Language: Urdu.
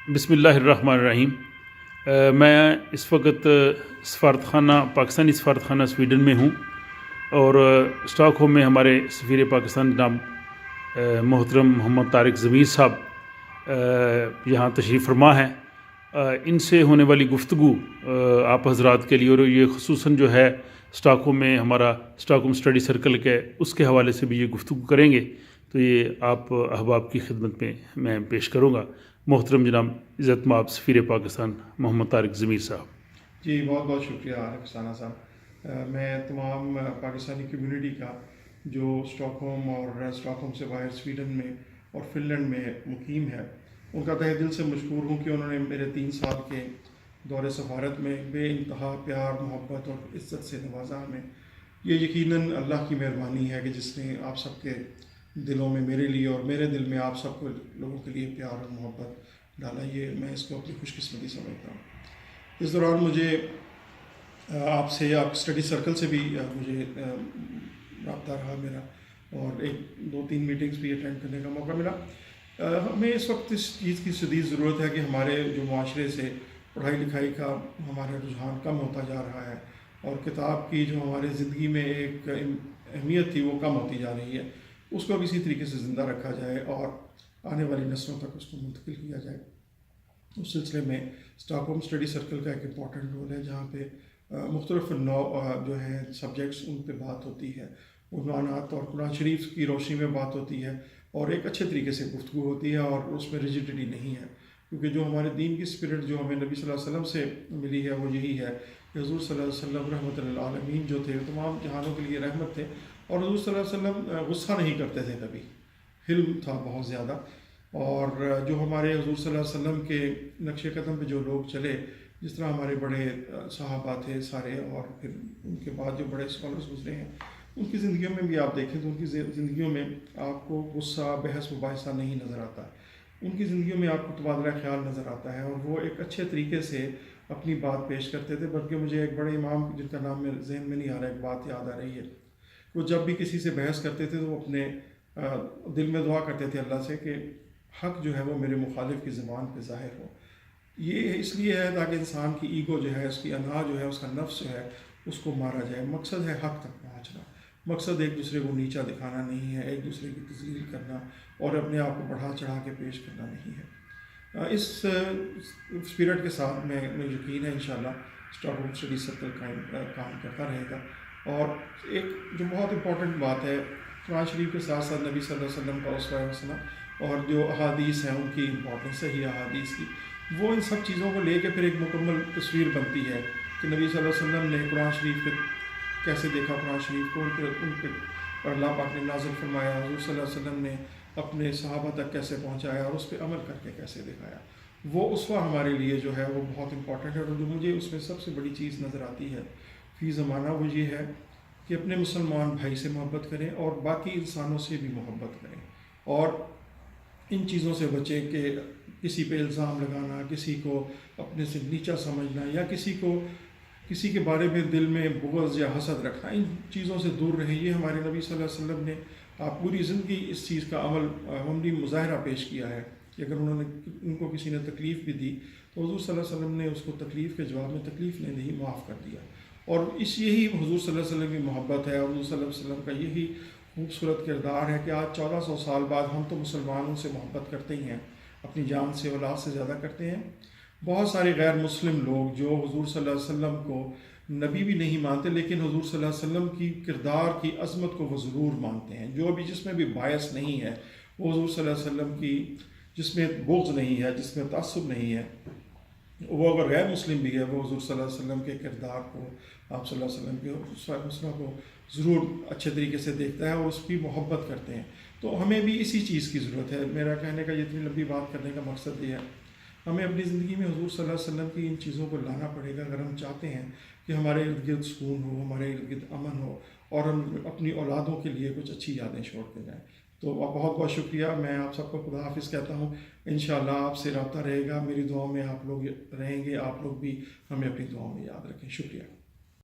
بسم اللہ الرحمن الرحیم۔ میں اس وقت سفارت خانہ پاکستانی سفارت خانہ سویڈن میں ہوں اور اسٹاک ہوم میں ہمارے سفیر پاکستان جناب محترم محمد طارق ضمیر صاحب یہاں تشریف فرما ہیں۔ ان سے ہونے والی گفتگو آپ حضرات کے لیے، اور یہ خصوصاً جو ہے اسٹاک ہوم میں ہمارا اسٹاک ہوم اسٹڈی سرکل کے اس کے حوالے سے بھی یہ گفتگو کریں گے، تو یہ آپ احباب کی خدمت میں پیش کروں گا۔ محترم جناب عزت مآب سفیر پاکستان محمد طارق ضمیر صاحب۔ جی بہت بہت شکریہ افسانہ صاحب۔ میں تمام پاکستانی کمیونٹی کا جو اسٹاک ہوم اور اسٹاک ہوم سے باہر سویڈن میں اور فن لینڈ میں مقیم ہے، ان کا تہ دل سے مشکور ہوں کہ انہوں نے میرے 3 سال کے دور سفارت میں بے انتہا پیار، محبت اور عزت سے نوازا ہمیں۔ یہ یقیناً اللہ کی مہربانی ہے کہ جس نے آپ سب کے دلوں میں میرے لیے اور میرے دل میں آپ سب کو لوگوں کے لیے پیار اور محبت ڈالا۔ یہ میں اس کو اپنی خوش قسمتی سمجھتا ہوں۔ اس دوران مجھے آپ اسٹڈی سرکل سے بھی مجھے رابطہ رہا میرا، اور 2-3 میٹنگز بھی اٹینڈ کرنے کا موقع ملا۔ ہمیں اس وقت اس چیز کی شدید ضرورت ہے کہ ہمارے جو معاشرے سے پڑھائی لکھائی کا ہمارا رجحان کم ہوتا جا رہا ہے، اور کتاب کی جو ہمارے زندگی میں ایک اہمیت تھی وہ کم ہوتی جا رہی ہے، اس کو بھی اسی طریقے سے زندہ رکھا جائے اور آنے والی نسلوں تک اس کو منتقل کیا جائے۔ اس سلسلے میں اسٹاک ہوم اسٹڈی سرکل کا ایک امپورٹنٹ رول ہے، جہاں پہ مختلف نوع جو ہیں سبجیکٹس ان پہ بات ہوتی ہے، عنوانات اور قرآن شریف کی روشنی میں بات ہوتی ہے، اور ایک اچھے طریقے سے گفتگو ہوتی ہے، اور اس میں ریجیڈیٹی نہیں ہے، کیونکہ جو ہمارے دین کی اسپرٹ جو ہمیں نبی صلی اللہ علیہ وسلم سے ملی ہے وہ یہی ہے کہ حضور صلی اللہ علیہ وسلم رحمۃ للعالمین جو تھے تمام جہانوں کے لیے رحمت تھے، اور حضور صلی اللہ علیہ وسلم غصہ نہیں کرتے تھے کبھی، حلم تھا بہت زیادہ۔ اور جو ہمارے حضور صلی اللہ علیہ وسلم کے نقش قدم پہ جو لوگ چلے، جس طرح ہمارے بڑے صحابہ تھے سارے، اور پھر ان کے بعد جو بڑے اسکالرس گزرے ہیں، ان کی زندگیوں میں بھی آپ دیکھیں تو ان کی زندگیوں میں آپ کو غصہ، بحث مباحثہ نہیں نظر آتا، ان کی زندگیوں میں آپ کو تبادلہ خیال نظر آتا ہے، اور وہ ایک اچھے طریقے سے اپنی بات پیش کرتے تھے۔ بلکہ مجھے ایک بڑے امام جن کا نام میرے ذہن میں نہیں آ رہا، ایک بات یاد آ رہی ہے، وہ جب بھی کسی سے بحث کرتے تھے تو وہ اپنے دل میں دعا کرتے تھے اللہ سے کہ حق جو ہے وہ میرے مخالف کی زبان پہ ظاہر ہو۔ یہ اس لیے ہے تاکہ انسان کی ایگو جو ہے، اس کی انا جو ہے، اس کا نفس جو ہے، اس کو مارا جائے۔ مقصد ہے حق تک پہنچنا، مقصد ایک دوسرے کو نیچا دکھانا نہیں ہے، ایک دوسرے کی تذلیل کرنا اور اپنے آپ کو بڑھا چڑھا کے پیش کرنا نہیں ہے۔ اس اسپرٹ کے ساتھ میں یقین ہے انشاءاللہ اسٹاک ہوم اسٹڈی سرکل کام کرتا رہے گا۔ اور ایک جو بہت امپورٹنٹ بات ہے، قرآن شریف کے ساتھ ساتھ نبی صلی اللہ علیہ وسلم کا اسوہ حسنہ اور جو احادیث ہیں ان کی امپورٹنس، صحیح احادیث کی، وہ ان سب چیزوں کو لے کے پھر ایک مکمل تصویر بنتی ہے کہ نبی صلی اللہ علیہ وسلم نے قرآن شریف پہ کیسے دیکھا، قرآن شریف کو ان پہ اللہ پاک نے نازل فرمایا، حضور صلی اللہ علیہ وسلم نے اپنے صحابہ تک کیسے پہنچایا اور اس پہ عمل کر کے کیسے دکھایا۔ وہ اسوہ ہمارے لیے جو ہے وہ بہت امپورٹنٹ ہے، اور جو مجھے اس میں سب سے بڑی چیز نظر آتی ہے فی زمانہ وہ یہ ہے کہ اپنے مسلمان بھائی سے محبت کریں اور باقی انسانوں سے بھی محبت کریں، اور ان چیزوں سے بچیں کہ کسی پہ الزام لگانا، کسی کو اپنے سے نیچا سمجھنا، یا کسی کے بارے میں دل میں بغض یا حسد رکھنا، ان چیزوں سے دور رہیں۔ یہ ہمارے نبی صلی اللہ علیہ وسلم نے آپ پوری زندگی اس چیز کا عملی مظاہرہ پیش کیا ہے کہ اگر ان کو کسی نے تکلیف بھی دی تو حضور صلی اللہ علیہ وسلم نے اس کو تکلیف کے جواب میں تکلیف نے نہیں، معاف کر دیا۔ اور یہی حضور صلی اللہ علیہ وسلم کی محبت ہے، اور حضور صلی اللہ علیہ وسلم کا یہی خوبصورت کردار ہے کہ آج 1400 سال بعد ہم تو مسلمانوں سے محبت کرتے ہی ہیں، اپنی جان سے، اولاد سے زیادہ کرتے ہیں۔ بہت سارے غیر مسلم لوگ جو حضور صلی اللہ علیہ وسلم کو نبی بھی نہیں مانتے، لیکن حضور صلی اللہ علیہ وسلم کی کردار کی عظمت کو وہ ضرور مانتے ہیں۔ جو بھی جس میں بھی باعث نہیں ہے، وہ حضور صلی اللہ علیہ وسلم کی جس میں بغض نہیں ہے، جس میں تعصب نہیں ہے، وہ اگر غیر مسلم بھی ہے، وہ حضور صلی اللہ علیہ وسلم کے کردار کو، آپ صلی اللہ علیہ وسلم کے اسوہ حسنہ کو ضرور اچھے طریقے سے دیکھتا ہے اور اس کی محبت کرتے ہیں۔ تو ہمیں بھی اسی چیز کی ضرورت ہے۔ میرا کہنے کا یہ اتنی لمبی بات کرنے کا مقصد یہ ہے، ہمیں اپنی زندگی میں حضور صلی اللہ علیہ وسلم کی ان چیزوں کو لانا پڑے گا اگر ہم چاہتے ہیں کہ ہمارے ارد گرد سکون ہو، ہمارے ارد گرد امن ہو، اور ہم اپنی اولادوں کے لیے کچھ اچھی یادیں چھوڑ کے جائیں۔ تو بہت بہت شکریہ، میں آپ سب کو خدا حافظ کہتا ہوں۔ انشاءاللہ آپ سے رابطہ رہے گا، میری دعاؤں میں آپ لوگ رہیں گے، آپ لوگ بھی ہمیں اپنی دعاؤں میں یاد رکھیں۔ شکریہ۔